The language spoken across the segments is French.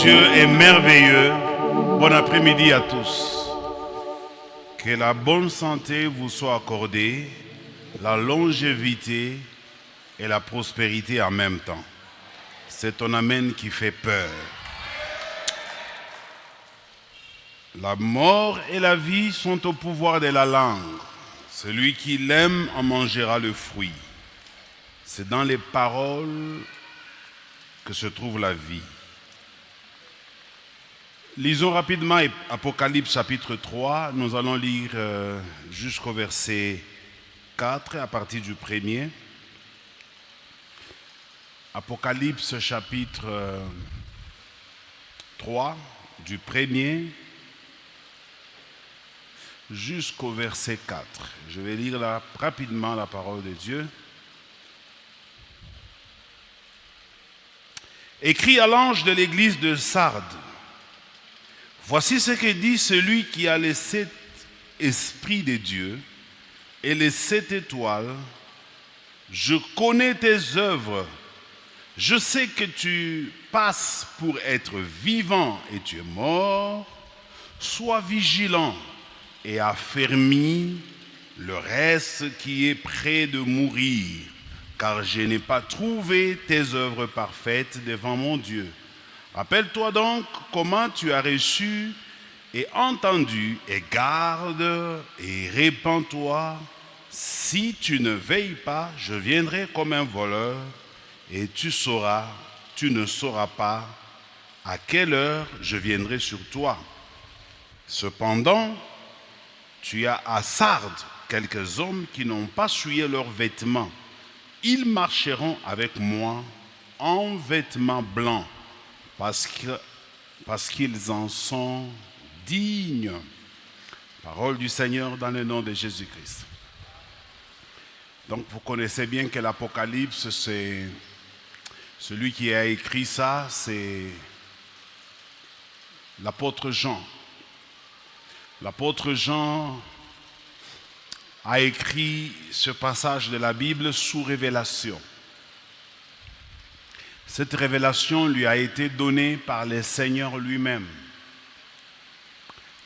Dieu est merveilleux. Bon après-midi à tous. Que la bonne santé vous soit accordée, la longévité et la prospérité en même temps. C'est ton amen qui fait peur. La mort et la vie sont au pouvoir de la langue. Celui qui l'aime en mangera le fruit. C'est dans les paroles que se trouve la vie. Lisons rapidement Apocalypse chapitre 3. Nous allons lire jusqu'au verset 4 à partir du premier. Apocalypse chapitre 3, du premier jusqu'au verset 4. Je vais lire rapidement la parole de Dieu. Écrit à l'ange de l'église de Sardes. Voici ce que dit celui qui a les 7 esprits de Dieu et les 7 étoiles. Je connais tes œuvres. Je sais que tu passes pour être vivant et tu es mort. Sois vigilant et affermis le reste qui est près de mourir, car je n'ai pas trouvé tes œuvres parfaites devant mon Dieu. Rappelle-toi donc comment tu as reçu et entendu, et garde et répands-toi. Si tu ne veilles pas, je viendrai comme un voleur, et tu ne sauras pas à quelle heure je viendrai sur toi. Cependant, tu as à Sardes quelques hommes qui n'ont pas souillé leurs vêtements. Ils marcheront avec moi en vêtements blancs, parce qu'ils en sont dignes. Parole du Seigneur dans le nom de Jésus-Christ. Donc vous connaissez bien que l'Apocalypse, c'est celui qui a écrit ça, c'est l'apôtre Jean. L'apôtre Jean a écrit ce passage de la Bible sous révélation. Cette révélation lui a été donnée par le Seigneur lui-même.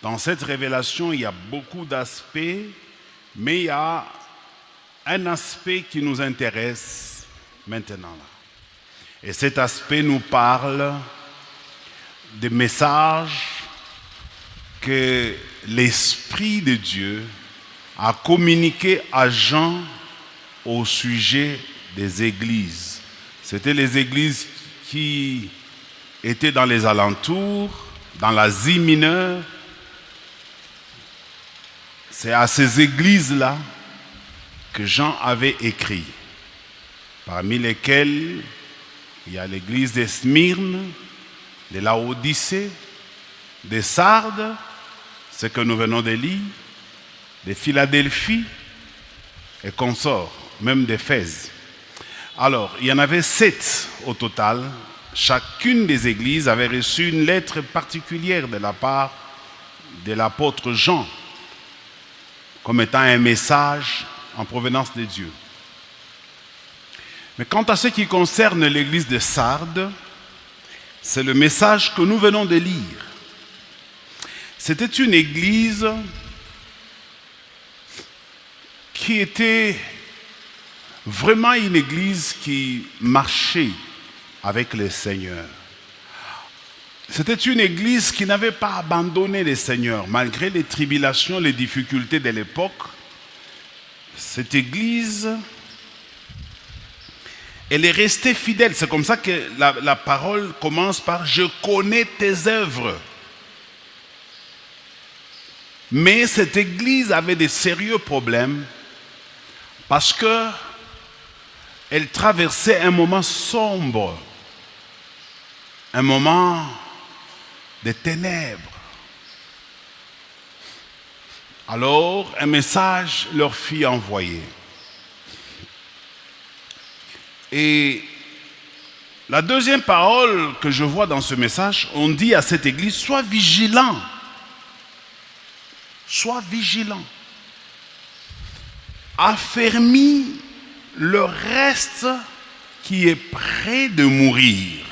Dans cette révélation, il y a beaucoup d'aspects, mais il y a un aspect qui nous intéresse maintenant. Et cet aspect nous parle des messages que l'Esprit de Dieu a communiqué à Jean au sujet des églises. C'était les églises qui étaient dans les alentours, dans l'Asie mineure. C'est à ces églises-là que Jean avait écrit, parmi lesquelles il y a l'église de Smyrne, de Laodicée, de Sardes, ce que nous venons de lire, de Philadelphie et consorts, même d'Éphèse. Alors, il y en avait 7 au total. Chacune des églises avait reçu une lettre particulière de la part de l'apôtre Jean, comme étant un message en provenance de Dieu. Mais quant à ce qui concerne l'église de Sardes, c'est le message que nous venons de lire. C'était une église qui était vraiment une église qui marchait avec le Seigneur. C'était une église qui n'avait pas abandonné le Seigneur, malgré les tribulations, les difficultés de l'époque. Cette église, elle est restée fidèle. C'est comme ça que la parole commence par « Je connais tes œuvres ». Mais cette église avait des sérieux problèmes parce que elle traversait un moment sombre, un moment de ténèbres. Alors, un message leur fut envoyé. Et la deuxième parole que je vois dans ce message, on dit à cette église, sois vigilant. Sois vigilant. Affermis le reste qui est près de mourir.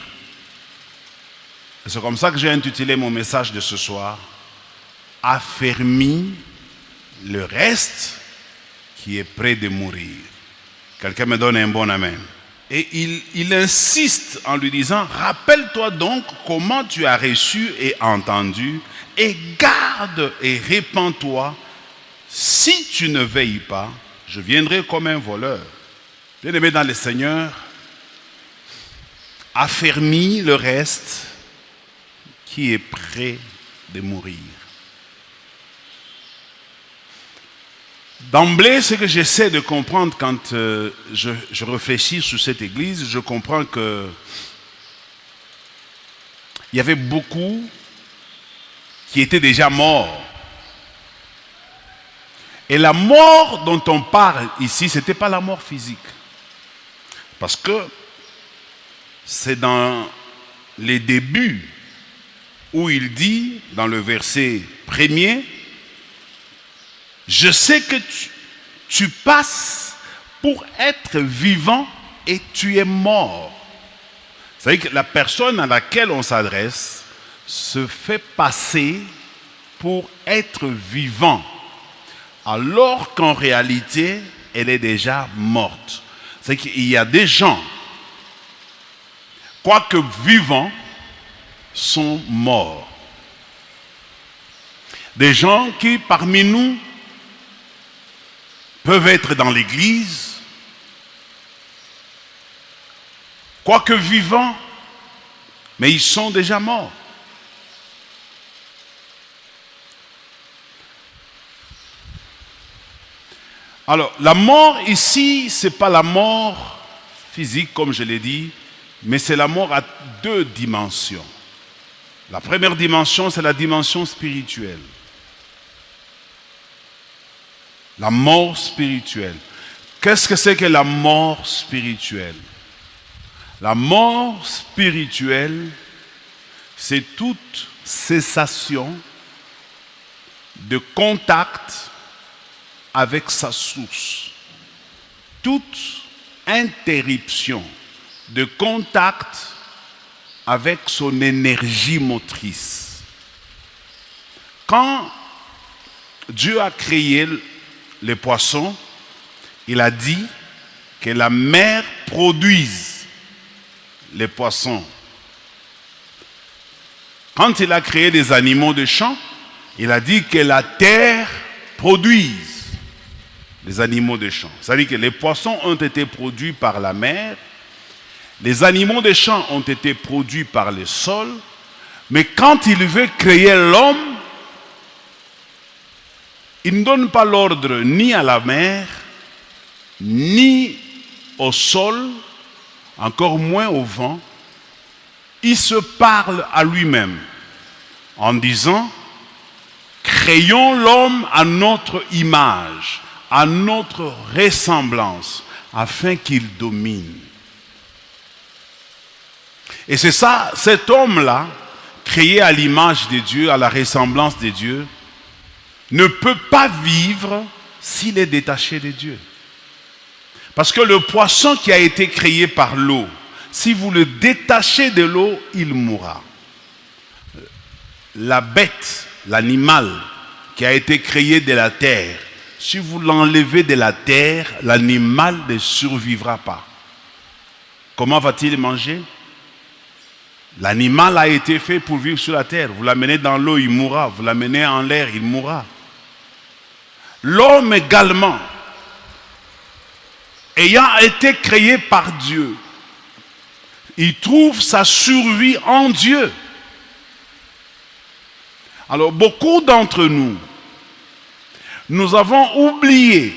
C'est comme ça que j'ai intitulé mon message de ce soir. Affermis le reste qui est prêt de mourir. Quelqu'un me donne un bon amen. Et il insiste en lui disant, rappelle-toi donc comment tu as reçu et entendu, et garde et répands-toi. Si tu ne veilles pas, je viendrai comme un voleur. Bien-aimé dans le Seigneur, affermis le reste qui est prêt de mourir. D'emblée, ce que j'essaie de comprendre quand je réfléchis sur cette église, je comprends que il y avait beaucoup qui étaient déjà morts. Et la mort dont on parle ici, ce n'était pas la mort physique. Parce que c'est dans les débuts où il dit, dans le verset 1er, je sais que tu passes pour être vivant et tu es mort. C'est-à-dire que la personne à laquelle on s'adresse se fait passer pour être vivant, alors qu'en réalité, elle est déjà morte. C'est-à-dire qu'il y a des gens, quoique vivants, sont morts. Des gens qui, parmi nous, peuvent être dans l'église, quoique vivants, mais ils sont déjà morts. Alors, la mort ici, ce n'est pas la mort physique, comme je l'ai dit, mais c'est la mort à deux dimensions. La première dimension, c'est la dimension spirituelle. La mort spirituelle. Qu'est-ce que c'est que la mort spirituelle? La mort spirituelle, c'est toute cessation de contact avec sa source. Toute interruption de contact avec son énergie motrice. Quand Dieu a créé les poissons, il a dit que la mer produise les poissons. Quand il a créé les animaux de champ, il a dit que la terre produise les animaux de champ. C'est-à-dire que les poissons ont été produits par la mer, les animaux de champ ont été produits par le sol, mais quand il veut créer l'homme, il ne donne pas l'ordre ni à la mer, ni au sol, encore moins au vent. Il se parle à lui-même en disant, créons l'homme à notre image, à notre ressemblance, afin qu'il domine. Et c'est ça, cet homme-là, créé à l'image de Dieu, à la ressemblance de Dieu, ne peut pas vivre s'il est détaché de Dieu. Parce que le poisson qui a été créé par l'eau, si vous le détachez de l'eau, il mourra. La bête, l'animal qui a été créé de la terre, si vous l'enlevez de la terre, l'animal ne survivra pas. Comment va-t-il manger? L'animal a été fait pour vivre sur la terre. Vous l'amenez dans l'eau, il mourra. Vous l'amenez en l'air, il mourra. L'homme également, ayant été créé par Dieu, il trouve sa survie en Dieu. Alors beaucoup d'entre nous, nous avons oublié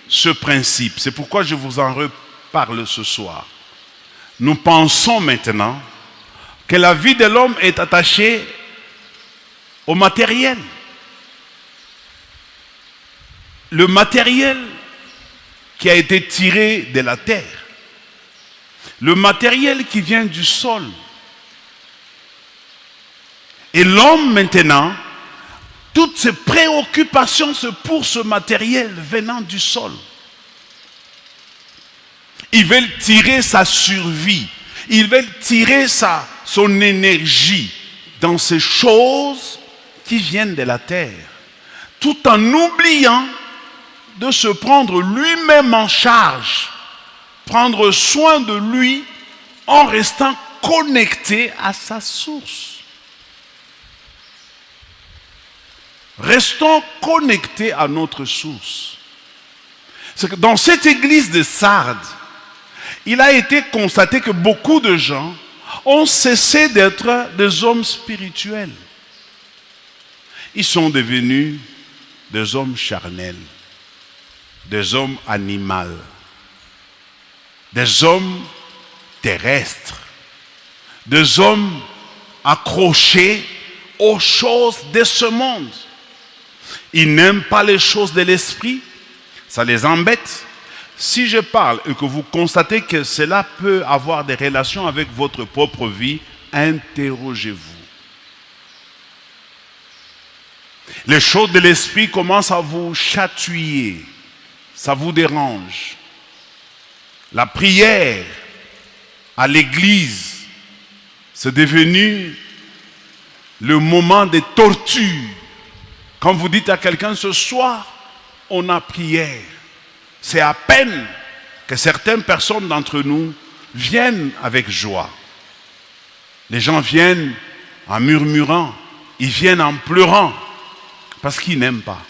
ce principe. C'est pourquoi je vous en reparle ce soir. Nous pensons maintenant que la vie de l'homme est attachée au matériel. Le matériel qui a été tiré de la terre. Le matériel qui vient du sol. Et l'homme maintenant, toutes ses préoccupations sont pour ce matériel venant du sol. Ils veulent tirer sa survie. Ils veulent tirer son énergie. dans ces choses qui viennent de la terre, tout en oubliant de se prendre lui-même en charge, prendre soin de lui en restant connecté à sa source. Restons connectés à notre source. C'est que dans cette église de Sardes, il a été constaté que beaucoup de gens ont cessé d'être des hommes spirituels. Ils sont devenus des hommes charnels, des hommes animaux, des hommes terrestres, des hommes accrochés aux choses de ce monde. Ils n'aiment pas les choses de l'esprit, ça les embête. Si je parle et que vous constatez que cela peut avoir des relations avec votre propre vie, interrogez-vous. Les choses de l'esprit commencent à vous chatouiller, ça vous dérange. La prière à l'église, c'est devenu le moment de torture. Quand vous dites à quelqu'un ce soir, on a prière, c'est à peine que certaines personnes d'entre nous viennent avec joie. Les gens viennent en murmurant, ils viennent en pleurant, parce qu'ils n'aiment pas.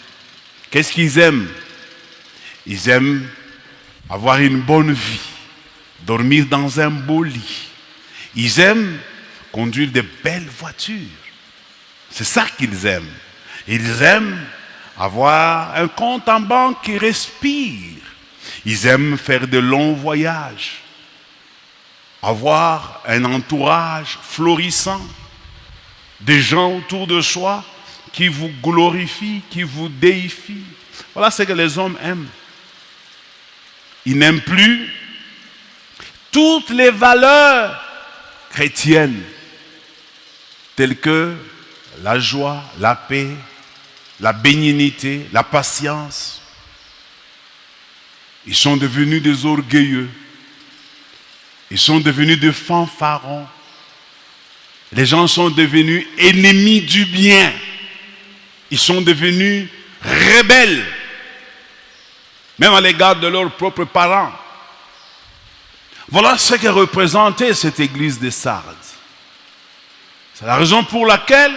Qu'est-ce qu'ils aiment? Ils aiment avoir une bonne vie, dormir dans un beau lit. Ils aiment conduire de belles voitures. C'est ça qu'ils aiment. Ils aiment avoir un compte en banque qui respire. Ils aiment faire de longs voyages. Avoir un entourage florissant. Des gens autour de soi qui vous glorifient, qui vous déifient. Voilà ce que les hommes aiment. Ils n'aiment plus toutes les valeurs chrétiennes, telles que la joie, la paix, la bénignité, la patience. Ils sont devenus des orgueilleux. Ils sont devenus des fanfarons. Les gens sont devenus ennemis du bien. Ils sont devenus rebelles, même à l'égard de leurs propres parents. Voilà ce que représentait cette église de Sardes. C'est la raison pour laquelle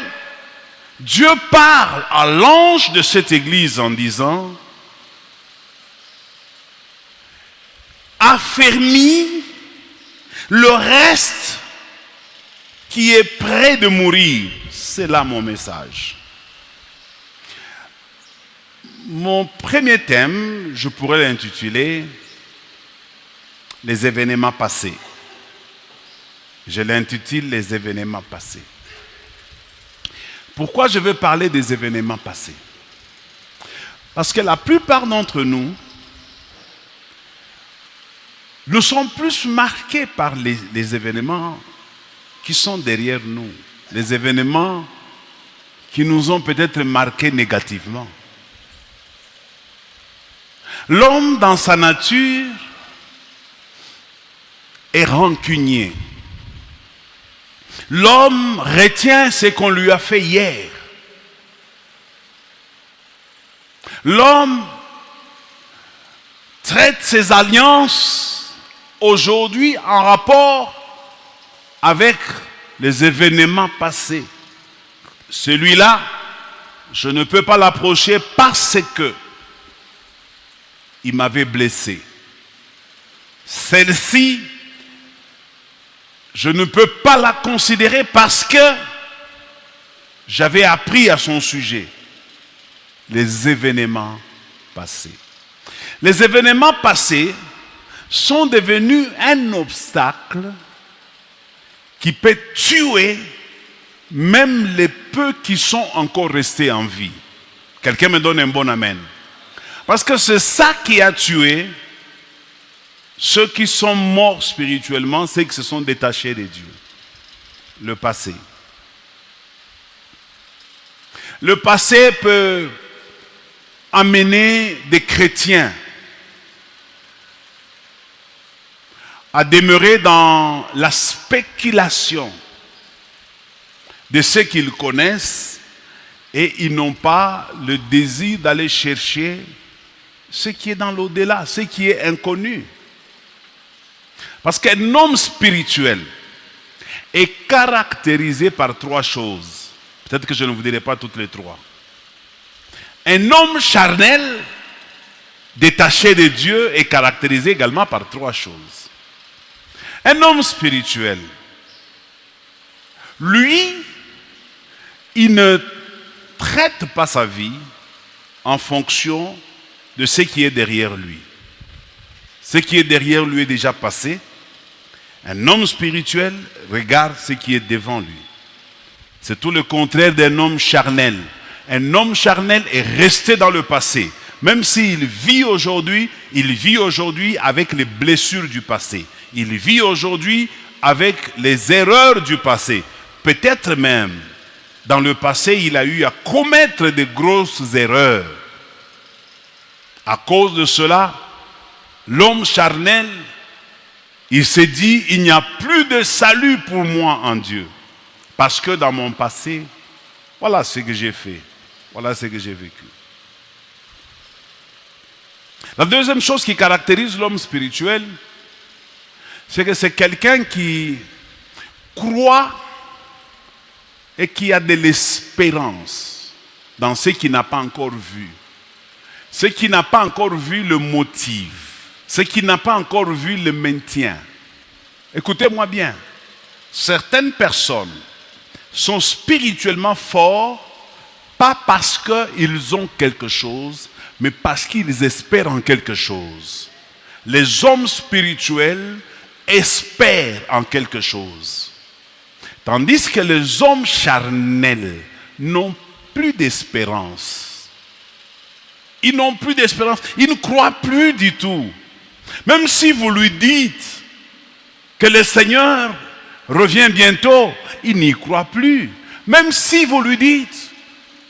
Dieu parle à l'ange de cette église en disant: affermis le reste qui est près de mourir. C'est là mon message. Mon premier thème, je pourrais l'intituler « Les événements passés ». Je l'intitule « Les événements passés ». Pourquoi je veux parler des événements passés? Parce que la plupart d'entre nous sommes plus marqués par les événements qui sont derrière nous. Les événements qui nous ont peut-être marqués négativement. L'homme, dans sa nature, est rancunier. L'homme retient ce qu'on lui a fait hier. L'homme traite ses alliances aujourd'hui en rapport avec les événements passés. Celui-là, je ne peux pas l'approcher parce que il m'avait blessé. Celle-ci, je ne peux pas la considérer parce que j'avais appris à son sujet. Les événements passés. Les événements passés sont devenus un obstacle qui peut tuer même les peu qui sont encore restés en vie. Quelqu'un me donne un bon amen. Parce que c'est ça qui a tué ceux qui sont morts spirituellement, c'est qu'ils se sont détachés de Dieu. Le passé. Le passé peut amener des chrétiens à demeurer dans la spéculation, de ce qu'ils connaissent et ils n'ont pas le désir d'aller chercher ce qui est dans l'au-delà, ce qui est inconnu. Parce qu'un homme spirituel est caractérisé par 3 choses. Peut-être que je ne vous dirai pas toutes les 3. Un homme charnel, détaché de Dieu, est caractérisé également par 3 choses. Un homme spirituel, lui, il ne traite pas sa vie en fonction de ce qui est derrière lui. Ce qui est derrière lui est déjà passé. Un homme spirituel regarde ce qui est devant lui. C'est tout le contraire d'un homme charnel. Un homme charnel est resté dans le passé. Même s'il vit aujourd'hui, il vit aujourd'hui avec les blessures du passé. Il vit aujourd'hui avec les erreurs du passé. Peut-être même, dans le passé, il a eu à commettre de grosses erreurs. À cause de cela, l'homme charnel, il s'est dit, il n'y a plus de salut pour moi en Dieu. Parce que dans mon passé, voilà ce que j'ai fait. Voilà ce que j'ai vécu. La deuxième chose qui caractérise l'homme spirituel, c'est que c'est quelqu'un qui croit et qui a de l'espérance dans ce qu'il n'a pas encore vu. Ce qui n'a pas encore vu le motive. Ce qui n'a pas encore vu le maintien. Écoutez-moi bien. Certaines personnes sont spirituellement forts, pas parce qu'ils ont quelque chose, mais parce qu'ils espèrent en quelque chose. Les hommes spirituels espèrent en quelque chose. Tandis que les hommes charnels n'ont plus d'espérance. Ils n'ont plus d'espérance. Ils ne croient plus du tout. Même si vous lui dites que le Seigneur revient bientôt, il n'y croit plus. Même si vous lui dites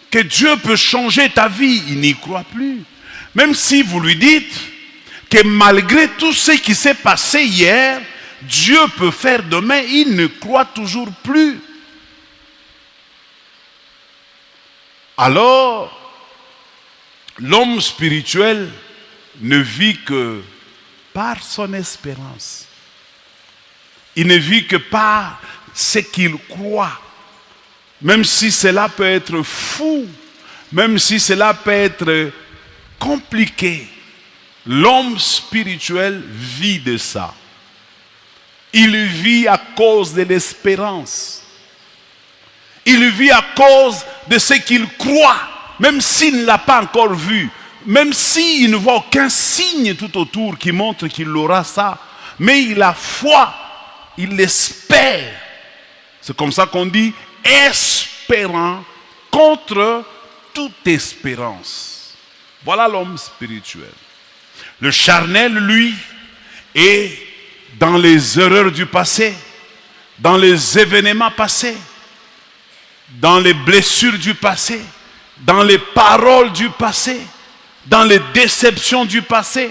que Dieu peut changer ta vie, il n'y croit plus. Même si vous lui dites que malgré tout ce qui s'est passé hier, Dieu peut faire demain, il ne croit toujours plus. Alors, l'homme spirituel ne vit que par son espérance. Il ne vit que par ce qu'il croit. Même si cela peut être fou, même si cela peut être compliqué, l'homme spirituel vit de ça. Il vit à cause de l'espérance. Il vit à cause de ce qu'il croit, même s'il ne l'a pas encore vu, même s'il ne voit aucun signe tout autour qui montre qu'il aura ça. Mais il a foi, il espère. C'est comme ça qu'on dit espérant contre toute espérance. Voilà l'homme spirituel. Le charnel, lui, est dans les erreurs du passé, dans les événements passés, dans les blessures du passé, dans les paroles du passé, dans les déceptions du passé,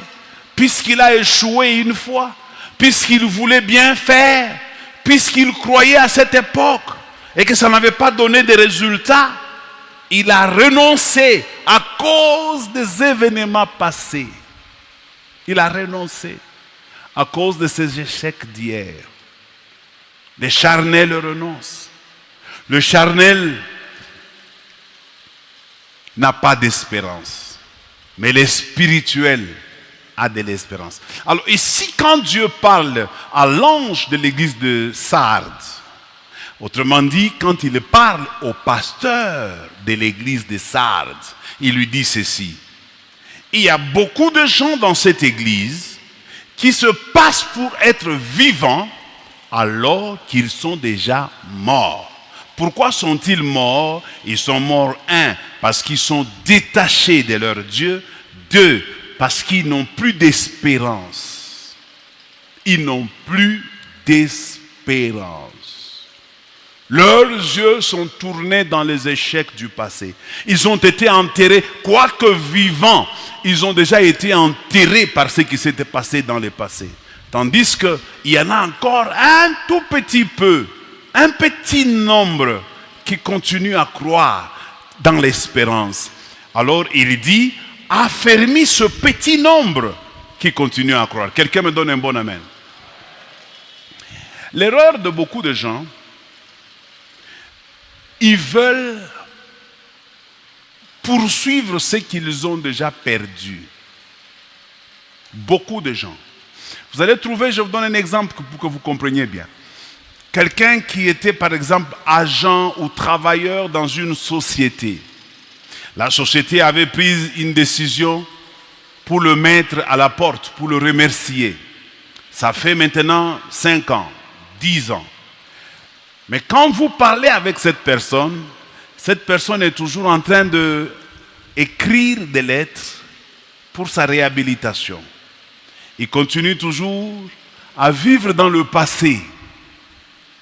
puisqu'il a échoué une fois, puisqu'il voulait bien faire, puisqu'il croyait à cette époque et que ça n'avait pas donné de résultats, il a renoncé à cause des événements passés. Il a renoncé à cause de ses échecs d'hier. Les charnels renoncent. Le charnel n'a pas d'espérance, mais le spirituel a de l'espérance. Alors ici, quand Dieu parle à l'ange de l'église de Sardes, autrement dit, quand il parle au pasteur de l'église de Sardes, il lui dit ceci: il y a beaucoup de gens dans cette église qui se passent pour être vivants alors qu'ils sont déjà morts. Pourquoi sont-ils morts? Ils sont morts, 1, parce qu'ils sont détachés de leur Dieu. 2, parce qu'ils n'ont plus d'espérance. Ils n'ont plus d'espérance. Leurs yeux sont tournés dans les échecs du passé. Ils ont été enterrés, quoique vivants, ils ont déjà été enterrés par ce qui s'était passé dans le passé. Tandis qu'il y en a encore un tout petit peu, un petit nombre qui continuent à croire dans l'espérance. Alors il dit, affermis ce petit nombre qui continue à croire. Quelqu'un me donne un bon amen. L'erreur de beaucoup de gens, ils veulent poursuivre ce qu'ils ont déjà perdu. Beaucoup de gens. Vous allez trouver, je vous donne un exemple pour que vous compreniez bien. Quelqu'un qui était par exemple agent ou travailleur dans une société. La société avait pris une décision pour le mettre à la porte, pour le remercier. Ça fait maintenant 5 ans, 10 ans. Mais quand vous parlez avec cette personne est toujours en train d'écrire des lettres pour sa réhabilitation. Il continue toujours à vivre dans le passé.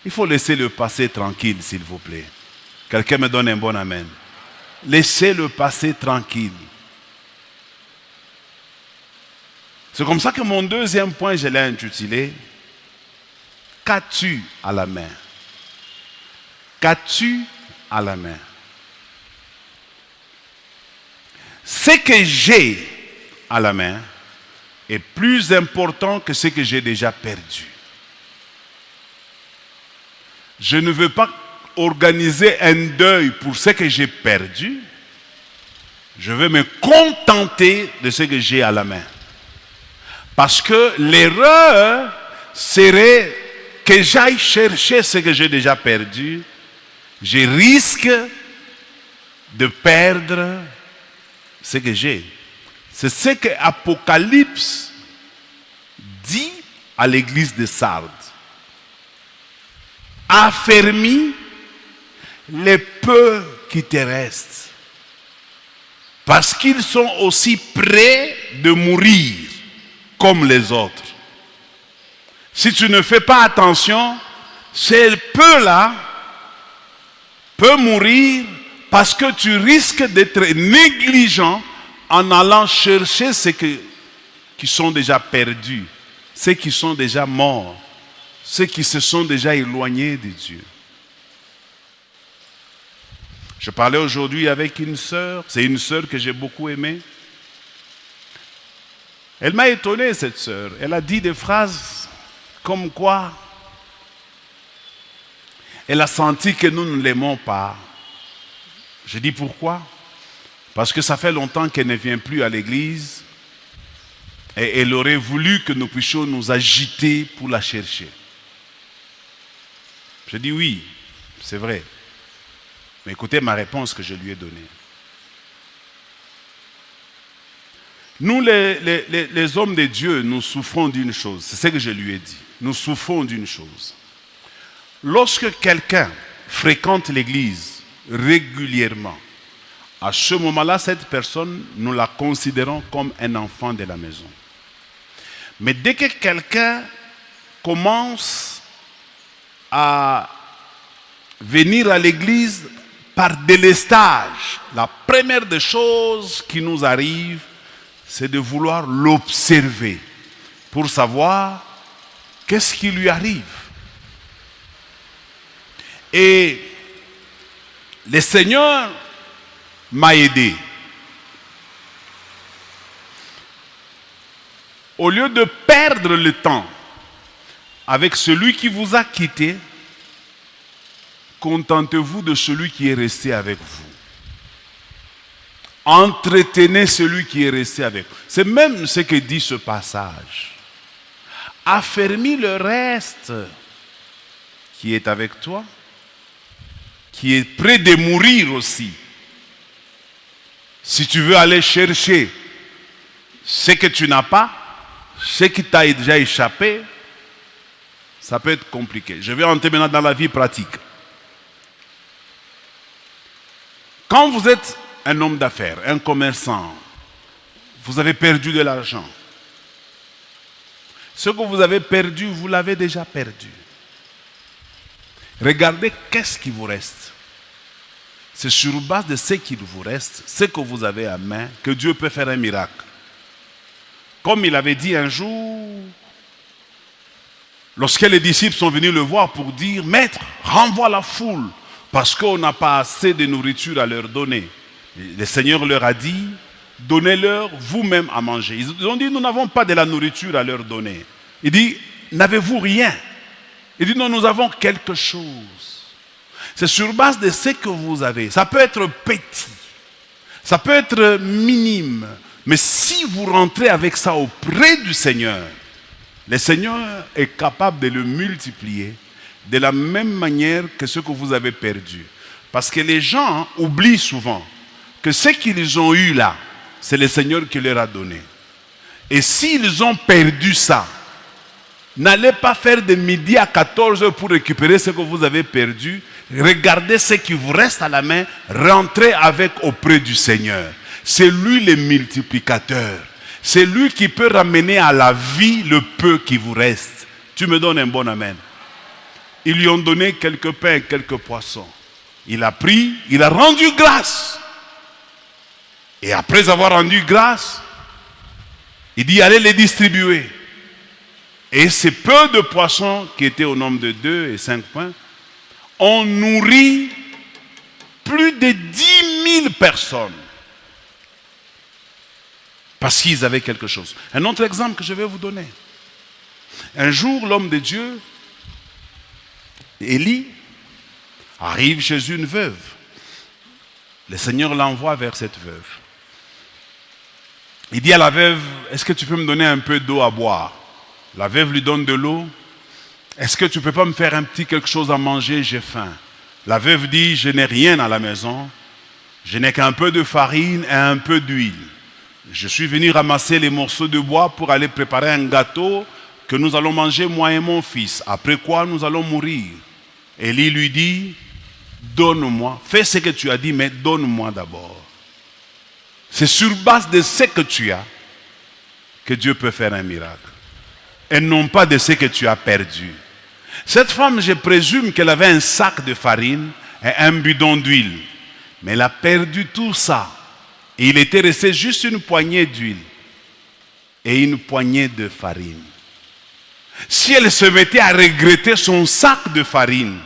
Il faut laisser le passé tranquille, s'il vous plaît. Quelqu'un me donne un bon amen. Laissez le passé tranquille. C'est comme ça que mon deuxième point, je l'ai intitulé « Qu'as-tu à la main ?» Qu'as-tu à la main? Ce que j'ai à la main est plus important que ce que j'ai déjà perdu. Je ne veux pas organiser un deuil pour ce que j'ai perdu. Je veux me contenter de ce que j'ai à la main. Parce que l'erreur serait que j'aille chercher ce que j'ai déjà perdu. Je risque de perdre ce que j'ai. C'est ce que Apocalypse dit à l'église de Sardes. Affermis les peu qui te restent, parce qu'ils sont aussi près de mourir comme les autres. Si tu ne fais pas attention, ces peu-là peut mourir parce que tu risques d'être négligent en allant chercher ceux qui sont déjà perdus, ceux qui sont déjà morts, ceux qui se sont déjà éloignés de Dieu. Je parlais aujourd'hui avec une sœur, c'est une sœur que j'ai beaucoup aimée. Elle m'a étonné, cette sœur. Elle a dit des phrases comme quoi elle a senti que nous ne l'aimons pas. Je dis pourquoi? Parce que ça fait longtemps qu'elle ne vient plus à l'église et elle aurait voulu que nous puissions nous agiter pour la chercher. Je dis oui, c'est vrai. Mais écoutez ma réponse que je lui ai donnée. Nous, les hommes de Dieu, nous souffrons d'une chose. C'est ce que je lui ai dit. Nous souffrons d'une chose. Lorsque quelqu'un fréquente l'église régulièrement, à ce moment-là, cette personne, nous la considérons comme un enfant de la maison. Mais dès que quelqu'un commence à venir à l'église par délestage, la première des choses qui nous arrive, c'est de vouloir l'observer pour savoir qu'est-ce qui lui arrive. Et le Seigneur m'a aidé. Au lieu de perdre le temps avec celui qui vous a quitté, contentez-vous de celui qui est resté avec vous. Entretenez celui qui est resté avec vous. C'est même ce que dit ce passage. Affermis le reste qui est avec toi, qui est près de mourir aussi. Si tu veux aller chercher ce que tu n'as pas, ce qui t'a déjà échappé, ça peut être compliqué. Je vais entrer maintenant dans la vie pratique. Quand vous êtes un homme d'affaires, un commerçant, vous avez perdu de l'argent. Ce que vous avez perdu, vous l'avez déjà perdu. Regardez qu'est-ce qui vous reste. C'est sur base de ce qui vous reste, ce que vous avez à main, que Dieu peut faire un miracle. Comme il avait dit un jour, lorsque les disciples sont venus le voir pour dire « Maître, renvoie la foule parce qu'on n'a pas assez de nourriture à leur donner. Le Seigneur leur a dit, donnez-leur vous-même à manger. Ils ont dit, nous n'avons pas de la nourriture à leur donner. Il dit, n'avez-vous rien? Il dit, non, nous avons quelque chose. C'est sur base de ce que vous avez. Ça peut être petit, ça peut être minime, mais si vous rentrez avec ça auprès du Seigneur, le Seigneur est capable de le multiplier de la même manière que ce que vous avez perdu. Parce que les gens oublient souvent que ce qu'ils ont eu là, c'est le Seigneur qui leur a donné. Et s'ils ont perdu ça, n'allez pas faire de midi à 14 heures pour récupérer ce que vous avez perdu. Regardez ce qui vous reste à la main, rentrez avec auprès du Seigneur. C'est lui le multiplicateur. C'est lui qui peut ramener à la vie le peu qui vous reste. Tu me donnes un bon amen. Ils lui ont donné quelques pains, quelques poissons. Il a pris, il a rendu grâce. Et après avoir rendu grâce, il dit allez les distribuer. Et ces peu de poissons qui étaient au nombre de 2 et 5 pains ont nourri plus de 10 000 personnes. Parce qu'ils avaient quelque chose. Un autre exemple que je vais vous donner. Un jour, l'homme de Dieu, Élie, arrive chez une veuve. Le Seigneur l'envoie vers cette veuve. Il dit à la veuve, est-ce que tu peux me donner un peu d'eau à boire? La veuve lui donne de l'eau. Est-ce que tu ne peux pas me faire un petit quelque chose à manger? J'ai faim. La veuve dit, je n'ai rien à la maison. Je n'ai qu'un peu de farine et un peu d'huile. Je suis venu ramasser les morceaux de bois pour aller préparer un gâteau que nous allons manger moi et mon fils. Après quoi nous allons mourir. Élie lui dit, donne-moi, fais ce que tu as dit, mais donne-moi d'abord. C'est sur base de ce que tu as que Dieu peut faire un miracle. Et non pas de ce que tu as perdu. Cette femme, je présume qu'elle avait un sac de farine et un bidon d'huile. Mais elle a perdu tout ça. Et il était resté juste une poignée d'huile et une poignée de farine. Si elle se mettait à regretter son sac de farine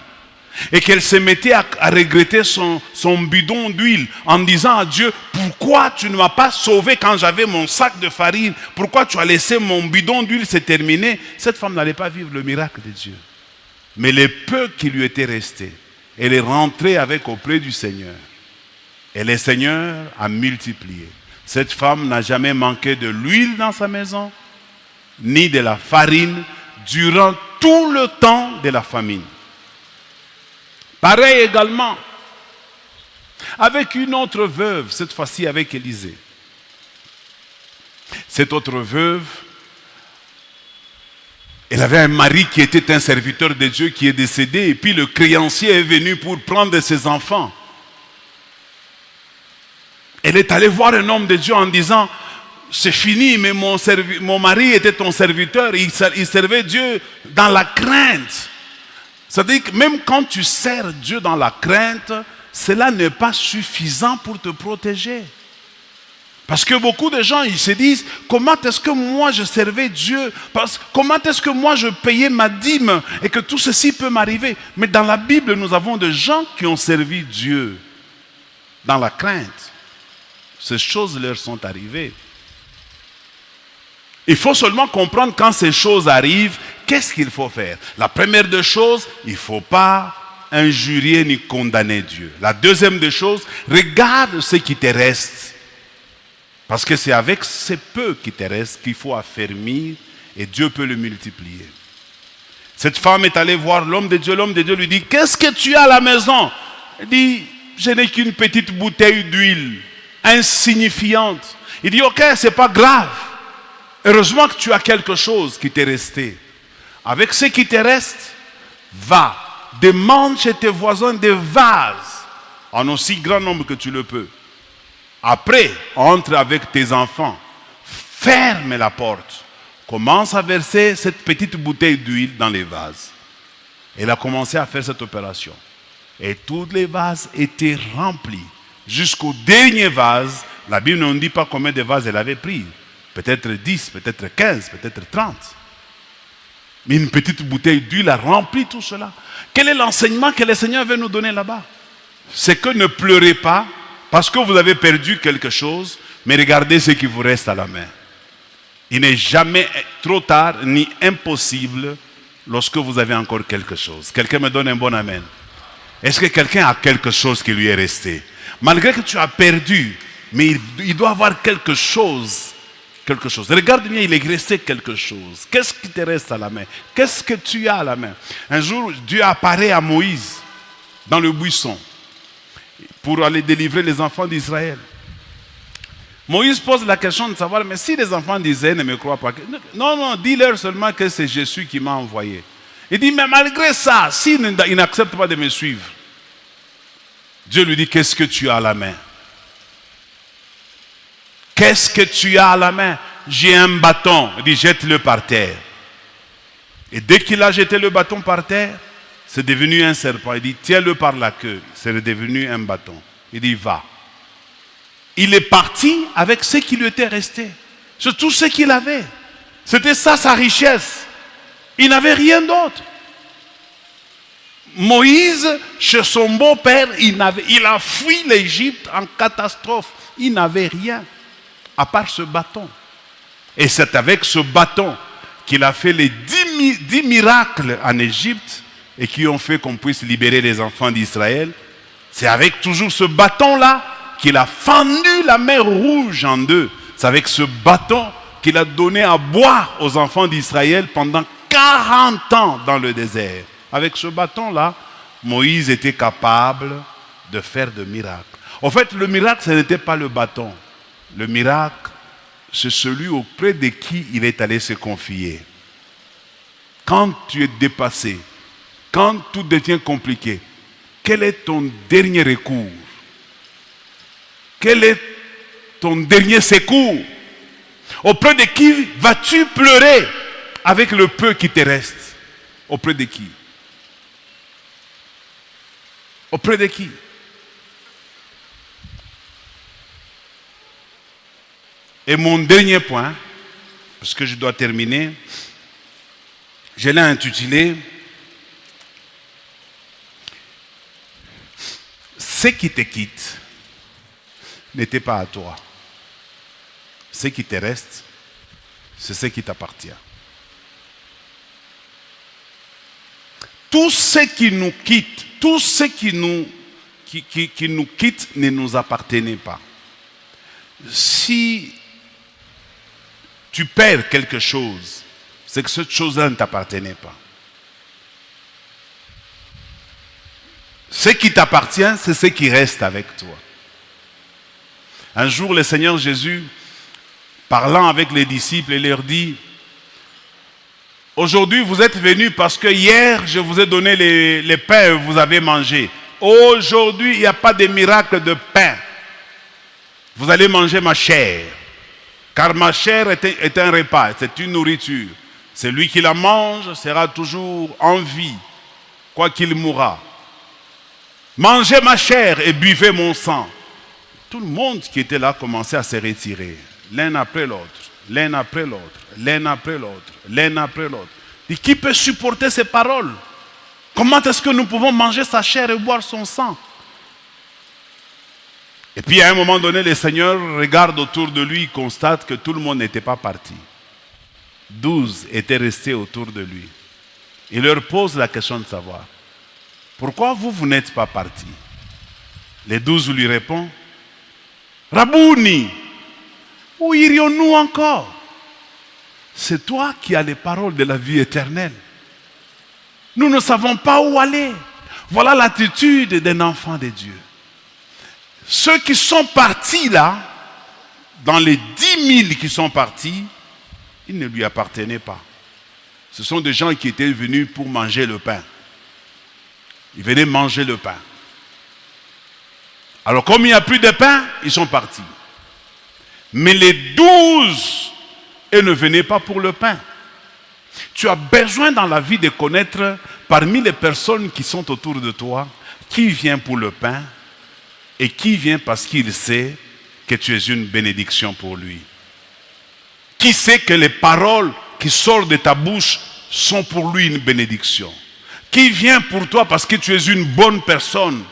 et qu'elle se mettait à regretter son bidon d'huile en disant à Dieu, pourquoi tu ne m'as pas sauvé quand j'avais mon sac de farine? Pourquoi tu as laissé mon bidon d'huile se terminer? Cette femme n'allait pas vivre le miracle de Dieu. Mais les peu qui lui étaient restés, elle est rentrée avec auprès du Seigneur. Et le Seigneur a multiplié. Cette femme n'a jamais manqué de l'huile dans sa maison, ni de la farine, durant tout le temps de la famine. Pareil également avec une autre veuve, cette fois-ci avec Élisée. Cette autre veuve, elle avait un mari qui était un serviteur de Dieu qui est décédé, et puis le créancier est venu pour prendre ses enfants. Elle est allée voir un homme de Dieu en disant, c'est fini, mais mon mari était ton serviteur, il servait Dieu dans la crainte. C'est-à-dire que même quand tu sers Dieu dans la crainte, cela n'est pas suffisant pour te protéger. Parce que beaucoup de gens, ils se disent, comment est-ce que moi je servais Dieu? Comment est-ce que moi je payais ma dîme et que tout ceci peut m'arriver? Mais dans la Bible, nous avons des gens qui ont servi Dieu dans la crainte. Ces choses leur sont arrivées. Il faut seulement comprendre quand ces choses arrivent, qu'est-ce qu'il faut faire? La première des choses, il ne faut pas injurier ni condamner Dieu. La deuxième des choses, regarde ce qui te reste. Parce que c'est avec ce peu qui te reste qu'il faut affermir et Dieu peut le multiplier. Cette femme est allée voir l'homme de Dieu lui dit, qu'est-ce que tu as à la maison? Il dit, je n'ai qu'une petite bouteille d'huile, insignifiante. Il dit, ok, c'est pas grave. Heureusement que tu as quelque chose qui t'est resté. Avec ce qui te reste, va, demande chez tes voisins des vases, en aussi grand nombre que tu le peux. Après, entre avec tes enfants, ferme la porte, commence à verser cette petite bouteille d'huile dans les vases. Elle a commencé à faire cette opération. Et tous les vases étaient remplis. Jusqu'au dernier vase, la Bible ne nous dit pas combien de vases elle avait pris. Peut-être 10, peut-être 15, peut-être 30. Mais une petite bouteille d'huile a rempli tout cela. Quel est l'enseignement que le Seigneur veut nous donner là-bas? c'est que ne pleurez pas parce que vous avez perdu quelque chose, mais regardez ce qui vous reste à la main. Il n'est jamais trop tard ni impossible lorsque vous avez encore quelque chose. Quelqu'un me donne un bon amen. Est-ce que quelqu'un a quelque chose qui lui est resté? Malgré que tu as perdu, mais il doit avoir quelque chose. Quelque chose. Regarde bien, il est resté quelque chose. Qu'est-ce qui te reste à la main? Qu'est-ce que tu as à la main? Un jour, Dieu apparaît à Moïse dans le buisson pour aller délivrer les enfants d'Israël. Moïse pose la question de savoir, mais si les enfants d'Israël ne me croient pas, non, dis-leur seulement que c'est Jésus qui m'a envoyé. Il dit, mais malgré ça, s'ils n'acceptent pas de me suivre, Dieu lui dit, qu'est-ce que tu as à la main? Qu'est-ce que tu as à la main? J'ai un bâton. Il dit, jette-le par terre. Et dès qu'il a jeté le bâton par terre, c'est devenu un serpent. Il dit, tiens-le par la queue. C'est devenu un bâton. Il dit, va. Il est parti avec ce qui lui était resté. C'est tout ce qu'il avait. C'était ça sa richesse. Il n'avait rien d'autre. Moïse, chez son beau-père, il a fui l'Égypte en catastrophe. Il n'avait rien, à part ce bâton. Et c'est avec ce bâton qu'il a fait les 10 miracles en Égypte et qui ont fait qu'on puisse libérer les enfants d'Israël. C'est avec toujours ce bâton-là qu'il a fendu la mer Rouge en deux. C'est avec ce bâton qu'il a donné à boire aux enfants d'Israël pendant 40 ans dans le désert. Avec ce bâton-là, Moïse était capable de faire des miracles. En fait, le miracle, ce n'était pas le bâton. Le miracle, c'est celui auprès de qui il est allé se confier. Quand tu es dépassé, quand tout devient compliqué, quel est ton dernier recours? Quel est ton dernier secours? Auprès de qui vas-tu pleurer avec le peu qui te reste? Auprès de qui? Auprès de qui? Et mon dernier point, parce que je dois terminer, je l'ai intitulé « Ce qui te quitte n'était pas à toi. Ce qui te reste, c'est ce qui t'appartient. » Tout ce qui nous quitte, tout ce qui nous quitte ne nous appartenait pas. Si tu perds quelque chose, c'est que cette chose-là ne t'appartenait pas. Ce qui t'appartient, c'est ce qui reste avec toi. Un jour, le Seigneur Jésus, parlant avec les disciples, il leur dit, « Aujourd'hui, vous êtes venus parce que hier, je vous ai donné les pains et vous avez mangé. Aujourd'hui, il n'y a pas de miracle de pain. Vous allez manger ma chair. Car ma chair est un repas, c'est une nourriture. Celui qui la mange sera toujours en vie, quoi qu'il mourra. Mangez ma chair et buvez mon sang. » Tout le monde qui était là commençait à se retirer, l'un après l'autre, l'un après l'autre, l'un après l'autre, l'un après l'autre. Et qui peut supporter ces paroles? Comment est-ce que nous pouvons manger sa chair et boire son sang? Et puis à un moment donné, le Seigneur regarde autour de lui, constate que tout le monde n'était pas parti. 12 étaient restés autour de lui. Il leur pose la question de savoir, pourquoi vous n'êtes pas partis? Les 12 lui répondent, Rabouni, où irions-nous encore? C'est toi qui as les paroles de la vie éternelle. Nous ne savons pas où aller. Voilà l'attitude d'un enfant de Dieu. Ceux qui sont partis là, dans les 10 000 qui sont partis, ils ne lui appartenaient pas. Ce sont des gens qui étaient venus pour manger le pain. Ils venaient manger le pain. Alors comme il n'y a plus de pain, ils sont partis. Mais les 12, ils ne venaient pas pour le pain. Tu as besoin dans la vie de connaître parmi les personnes qui sont autour de toi, qui vient pour le pain et qui vient parce qu'il sait que tu es une bénédiction pour lui. Qui sait que les paroles qui sortent de ta bouche sont pour lui une bénédiction. Qui vient pour toi parce que tu es une bonne personne.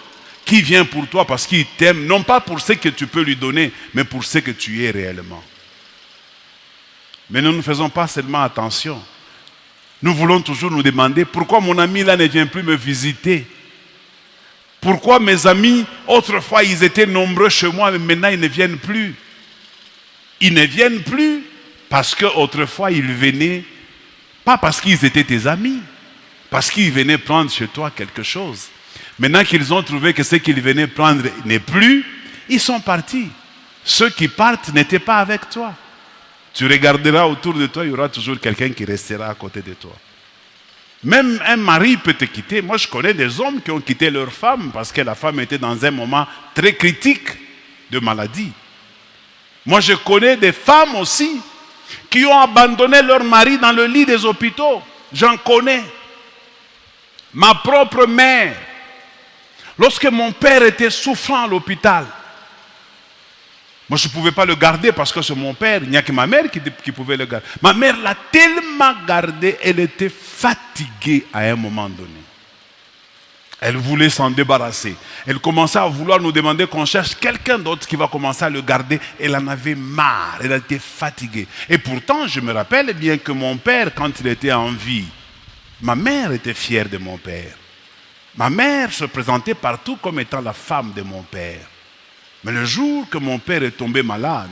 qui vient pour toi parce qu'il t'aime, non pas pour ce que tu peux lui donner, mais pour ce que tu es réellement. Mais nous ne faisons pas seulement attention. Nous voulons toujours nous demander pourquoi mon ami là ne vient plus me visiter. Pourquoi mes amis, autrefois ils étaient nombreux chez moi, mais maintenant ils ne viennent plus. Ils ne viennent plus parce qu'autrefois ils venaient, pas parce qu'ils étaient tes amis, parce qu'ils venaient prendre chez toi quelque chose. Maintenant qu'ils ont trouvé que ce qu'ils venaient prendre n'est plus, ils sont partis. Ceux qui partent n'étaient pas avec toi. Tu regarderas autour de toi, il y aura toujours quelqu'un qui restera à côté de toi. Même un mari peut te quitter. Moi, je connais des hommes qui ont quitté leur femme parce que la femme était dans un moment très critique de maladie. Moi, je connais des femmes aussi qui ont abandonné leur mari dans le lit des hôpitaux. J'en connais. Ma propre mère, lorsque mon père était souffrant à l'hôpital, moi, je ne pouvais pas le garder parce que c'est mon père. Il n'y a que ma mère qui pouvait le garder. Ma mère l'a tellement gardé, elle était fatiguée à un moment donné. Elle voulait s'en débarrasser. Elle commençait à vouloir nous demander qu'on cherche quelqu'un d'autre qui va commencer à le garder. Elle en avait marre, elle était fatiguée. Et pourtant, je me rappelle bien que mon père, quand il était en vie, ma mère était fière de mon père. Ma mère se présentait partout comme étant la femme de mon père. Mais le jour que mon père est tombé malade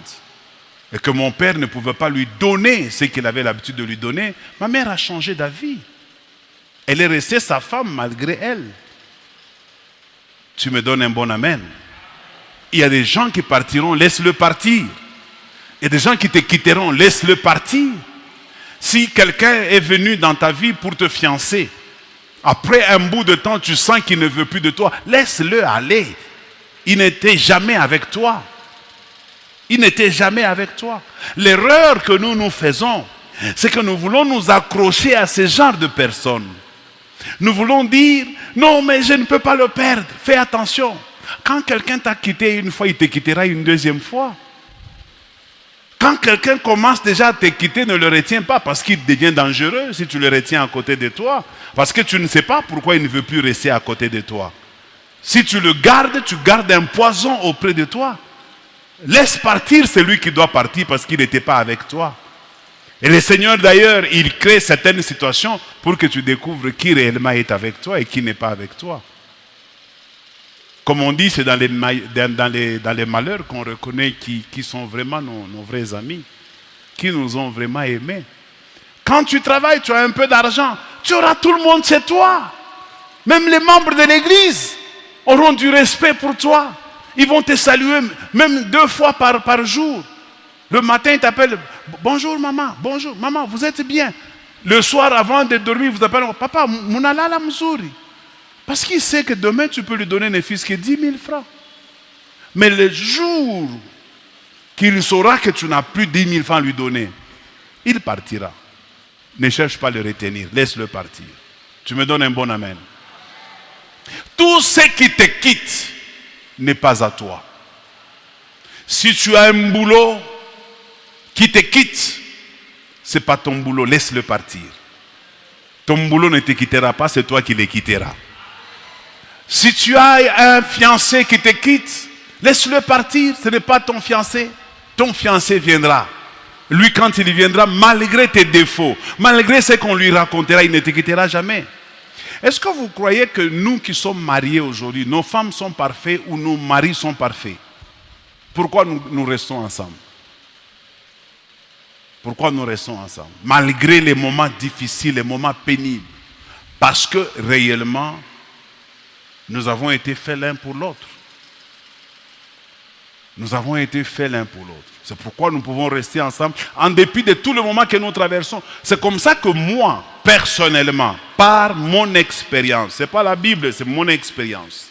et que mon père ne pouvait pas lui donner ce qu'il avait l'habitude de lui donner, ma mère a changé d'avis. Elle est restée sa femme malgré elle. Tu me donnes un bon amen. Il y a des gens qui partiront, laisse-le partir. Il y a des gens qui te quitteront, laisse-le partir. Si quelqu'un est venu dans ta vie pour te fiancer, après un bout de temps, tu sens qu'il ne veut plus de toi, laisse-le aller. Il n'était jamais avec toi. Il n'était jamais avec toi. L'erreur que nous faisons, c'est que nous voulons nous accrocher à ce genre de personnes. Nous voulons dire, non mais je ne peux pas le perdre. Fais attention. Quand quelqu'un t'a quitté une fois, il te quittera une deuxième fois. Quand quelqu'un commence déjà à te quitter, ne le retiens pas parce qu'il devient dangereux si tu le retiens à côté de toi. Parce que tu ne sais pas pourquoi il ne veut plus rester à côté de toi. Si tu le gardes, tu gardes un poison auprès de toi. Laisse partir celui qui doit partir parce qu'il n'était pas avec toi. Et le Seigneur d'ailleurs, il crée certaines situations pour que tu découvres qui réellement est avec toi et qui n'est pas avec toi. Comme on dit, c'est dans les malheurs qu'on reconnaît qui sont vraiment nos vrais amis, qui nous ont vraiment aimés. Quand tu travailles, tu as un peu d'argent, tu auras tout le monde chez toi. Même les membres de l'église auront du respect pour toi. Ils vont te saluer même 2 fois par jour. Le matin, ils t'appellent, bonjour maman, vous êtes bien. Le soir, avant de dormir, vous appellent, papa, mounala la mzouri. Parce qu'il sait que demain, tu peux lui donner ne fût-ce que 10 000 francs. Mais le jour qu'il saura que tu n'as plus 10 000 francs à lui donner, il partira. Ne cherche pas à le retenir, laisse-le partir. Tu me donnes un bon amen. Tout ce qui te quitte n'est pas à toi. Si tu as un boulot qui te quitte, ce n'est pas ton boulot, laisse-le partir. Ton boulot ne te quittera pas, c'est toi qui le quitteras. Si tu as un fiancé qui te quitte, laisse-le partir, ce n'est pas ton fiancé. Ton fiancé viendra. Lui, quand il viendra, malgré tes défauts, malgré ce qu'on lui racontera, il ne te quittera jamais. Est-ce que vous croyez que nous qui sommes mariés aujourd'hui, nos femmes sont parfaites ou nos maris sont parfaits? Pourquoi nous restons ensemble? Pourquoi nous restons ensemble? Malgré les moments difficiles, les moments pénibles. Parce que réellement, nous avons été faits l'un pour l'autre. Nous avons été faits l'un pour l'autre. C'est pourquoi nous pouvons rester ensemble en dépit de tout le moment que nous traversons. C'est comme ça que moi, personnellement, par mon expérience, ce n'est pas la Bible, c'est mon expérience.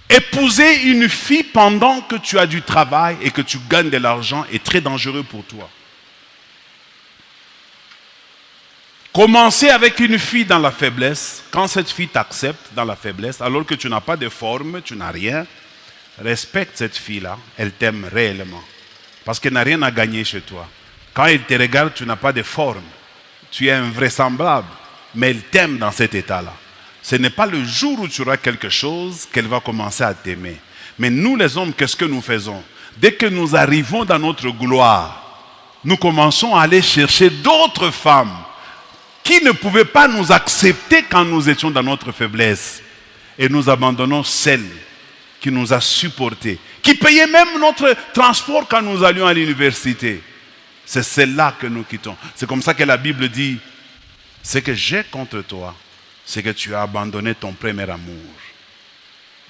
Épouser une fille pendant que tu as du travail et que tu gagnes de l'argent est très dangereux pour toi. Commencer avec une fille dans la faiblesse, quand cette fille t'accepte dans la faiblesse, alors que tu n'as pas de forme, tu n'as rien, respecte cette fille-là, elle t'aime réellement. Parce qu'elle n'a rien à gagner chez toi. Quand elle te regarde, tu n'as pas de forme. Tu es invraisemblable, mais elle t'aime dans cet état-là. Ce n'est pas le jour où tu auras quelque chose qu'elle va commencer à t'aimer. Mais nous les hommes, qu'est-ce que nous faisons? Dès que nous arrivons dans notre gloire, nous commençons à aller chercher d'autres femmes qui ne pouvaient pas nous accepter quand nous étions dans notre faiblesse. Et nous abandonnons celle qui nous a supportés, qui payait même notre transport quand nous allions à l'université. C'est celle-là que nous quittons. C'est comme ça que la Bible dit, ce que j'ai contre toi, c'est que tu as abandonné ton premier amour.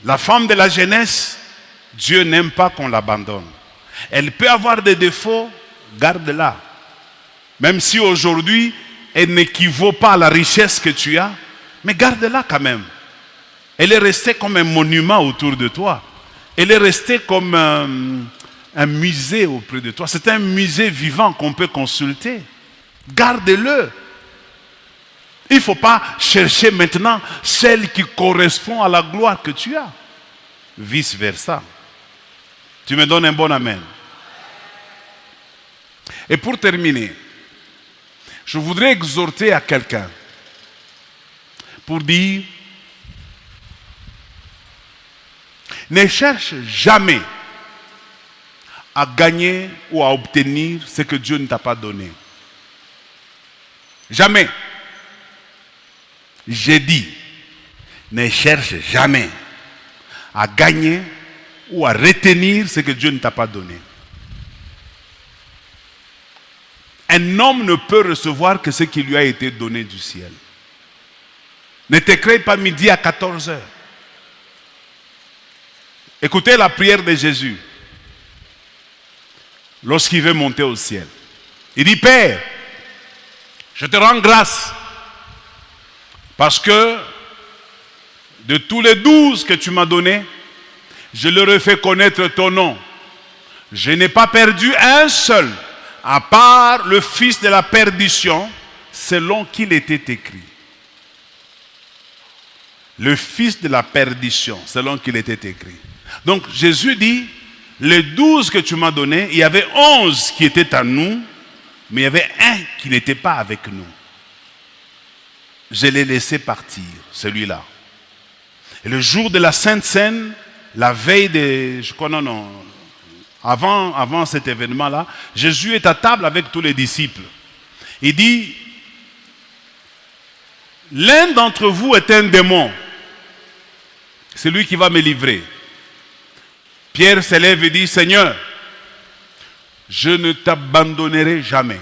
La femme de la jeunesse, Dieu n'aime pas qu'on l'abandonne. Elle peut avoir des défauts, garde-la. Même si aujourd'hui, elle n'équivaut pas à la richesse que tu as, mais garde-la quand même. Elle est restée comme un monument autour de toi. Elle est restée comme un musée auprès de toi. C'est un musée vivant qu'on peut consulter. Garde-le. Il ne faut pas chercher maintenant celle qui correspond à la gloire que tu as. Vice versa. Tu me donnes un bon amen. Et pour terminer, je voudrais exhorter à quelqu'un pour dire, ne cherche jamais à gagner ou à obtenir ce que Dieu ne t'a pas donné. Jamais. J'ai dit, ne cherche jamais à gagner ou à retenir ce que Dieu ne t'a pas donné. Un homme ne peut recevoir que ce qui lui a été donné du ciel. Ne te crée pas midi à 14 heures. Écoutez la prière de Jésus lorsqu'il veut monter au ciel. Il dit, Père, je te rends grâce parce que de tous les 12 que tu m'as donnés, je leur ai fait connaître ton nom. Je n'ai pas perdu un seul, à part le fils de la perdition, selon qu'il était écrit. Le fils de la perdition, selon qu'il était écrit. Donc Jésus dit, les 12 que tu m'as donnés, il y avait 11 qui étaient à nous, mais il y avait un qui n'était pas avec nous. Je l'ai laissé partir, celui-là. Et le jour de la Sainte Seine, la veille de... Je crois, non. Avant cet événement-là, Jésus est à table avec tous les disciples. Il dit, l'un d'entre vous est un démon. C'est lui qui va me livrer. Pierre se lève et dit, Seigneur, je ne t'abandonnerai jamais.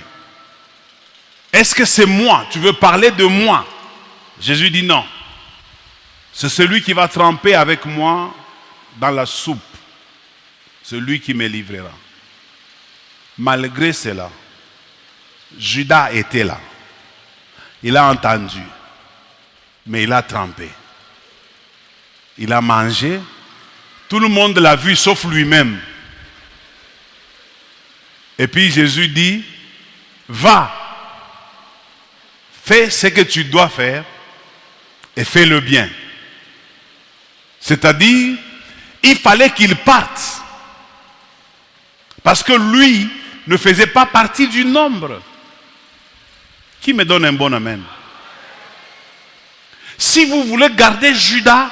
Est-ce que c'est moi? Tu veux parler de moi? Jésus dit non. C'est celui qui va tremper avec moi dans la soupe. Celui qui me livrera. Malgré cela, Judas était là. Il a entendu. Mais il a trempé. Il a mangé. Tout le monde l'a vu sauf lui-même. Et puis Jésus dit, va, fais ce que tu dois faire et fais le bien. C'est-à-dire, il fallait qu'il parte. Parce que lui ne faisait pas partie du nombre. Qui me donne un bon amen? Si vous voulez garder Judas,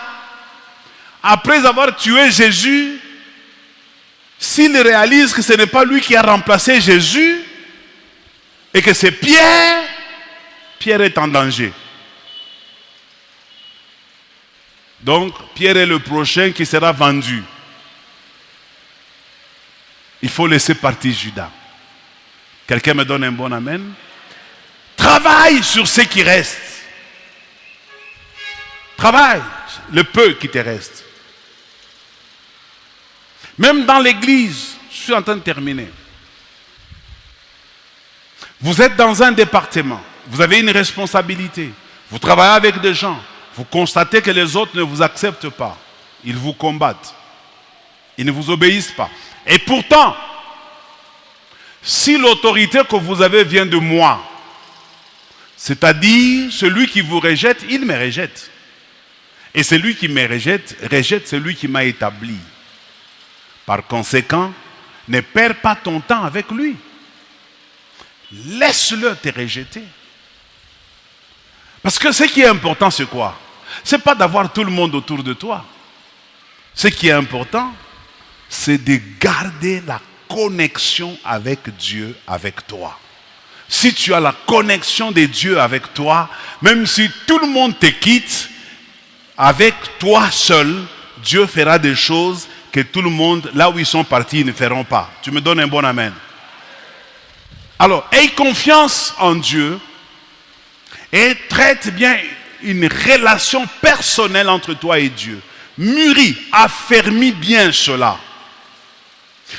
après avoir tué Jésus, s'il réalise que ce n'est pas lui qui a remplacé Jésus, et que c'est Pierre, Pierre est en danger. Donc, Pierre est le prochain qui sera vendu. Il faut laisser partir Judas. Quelqu'un me donne un bon amen? Travaille sur ce qui reste. Travaille le peu qui te reste. Même dans l'église, je suis en train de terminer. Vous êtes dans un département, vous avez une responsabilité, vous travaillez avec des gens, vous constatez que les autres ne vous acceptent pas, ils vous combattent, ils ne vous obéissent pas. Et pourtant, si l'autorité que vous avez vient de moi, c'est-à-dire celui qui vous rejette, il me rejette. Et celui qui me rejette, rejette celui qui m'a établi. Par conséquent, ne perds pas ton temps avec lui. Laisse-le te rejeter. Parce que ce qui est important, c'est quoi? Ce n'est pas d'avoir tout le monde autour de toi. Ce qui est important, c'est de garder la connexion avec Dieu, avec toi. Si tu as la connexion de Dieu avec toi, même si tout le monde te quitte, avec toi seul, Dieu fera des choses que tout le monde, là où ils sont partis, ne feront pas. Tu me donnes un bon amen. Alors, aie confiance en Dieu et traite bien une relation personnelle entre toi et Dieu. Mûris, affermis bien cela.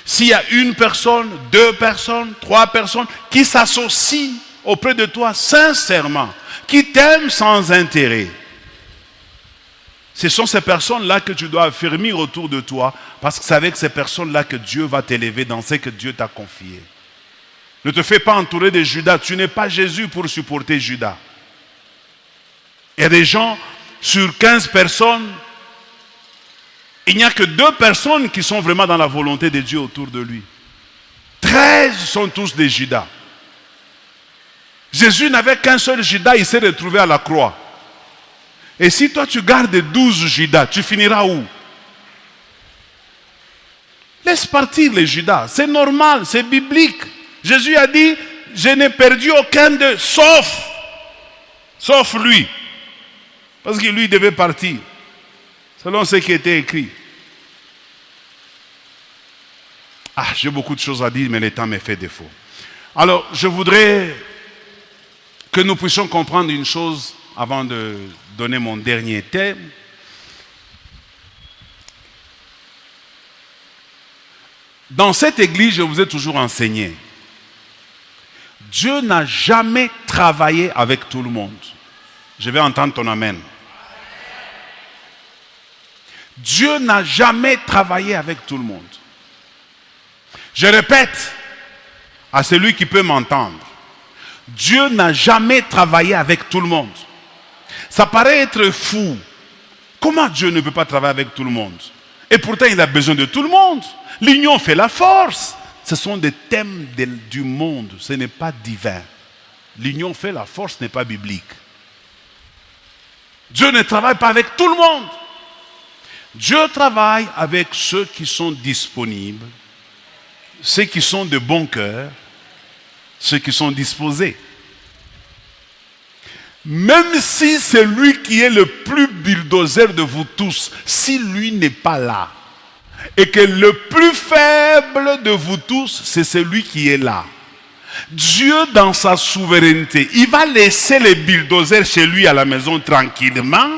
S'il y a une personne, 2 personnes, 3 personnes qui s'associent auprès de toi sincèrement, qui t'aiment sans intérêt, ce sont ces personnes-là que tu dois affermir autour de toi, parce que c'est avec ces personnes-là que Dieu va t'élever dans ce que Dieu t'a confié. Ne te fais pas entourer de Judas. Tu n'es pas Jésus pour supporter Judas. Il y a des gens, sur 15 personnes, il n'y a que 2 personnes qui sont vraiment dans la volonté de Dieu autour de lui. 13 sont tous des Judas. Jésus n'avait qu'un seul Judas, il s'est retrouvé à la croix. Et si toi tu gardes 12 Judas, tu finiras où? Laisse partir les Judas, c'est normal, c'est biblique. Jésus a dit, je n'ai perdu aucun d'eux, sauf lui. Parce que lui devait partir, selon ce qui était écrit. J'ai beaucoup de choses à dire, mais le temps me fait défaut. Alors, je voudrais que nous puissions comprendre une chose avant de donner mon dernier thème. Dans cette église, je vous ai toujours enseigné, Dieu n'a jamais travaillé avec tout le monde. Je vais entendre ton amen. Dieu n'a jamais travaillé avec tout le monde. Je répète à celui qui peut m'entendre. Dieu n'a jamais travaillé avec tout le monde. Ça paraît être fou. Comment Dieu ne peut pas travailler avec tout le monde? Et pourtant, il a besoin de tout le monde. L'union fait la force. Ce sont des thèmes du monde. Ce n'est pas divin. L'union fait la force, ce n'est pas biblique. Dieu ne travaille pas avec tout le monde. Dieu travaille avec ceux qui sont disponibles, ceux qui sont de bon cœur, ceux qui sont disposés. Même si c'est lui qui est le plus bulldozer de vous tous, si lui n'est pas là, et que le plus faible de vous tous, c'est celui qui est là, Dieu, dans sa souveraineté, il va laisser les bulldozers chez lui à la maison tranquillement.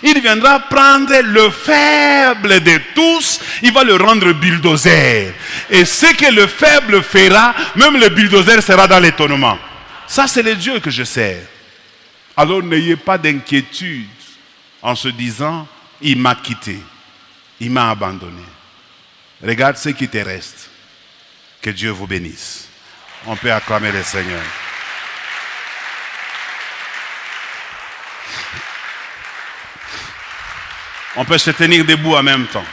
Il viendra prendre le faible de tous, il va le rendre bulldozer. Et ce que le faible fera, même le bulldozer sera dans l'étonnement. Ça, c'est le Dieu que je sers. Alors n'ayez pas d'inquiétude en se disant, il m'a quitté, il m'a abandonné. Regarde ce qui te reste. Que Dieu vous bénisse. On peut acclamer le Seigneur. On peut se tenir debout en même temps.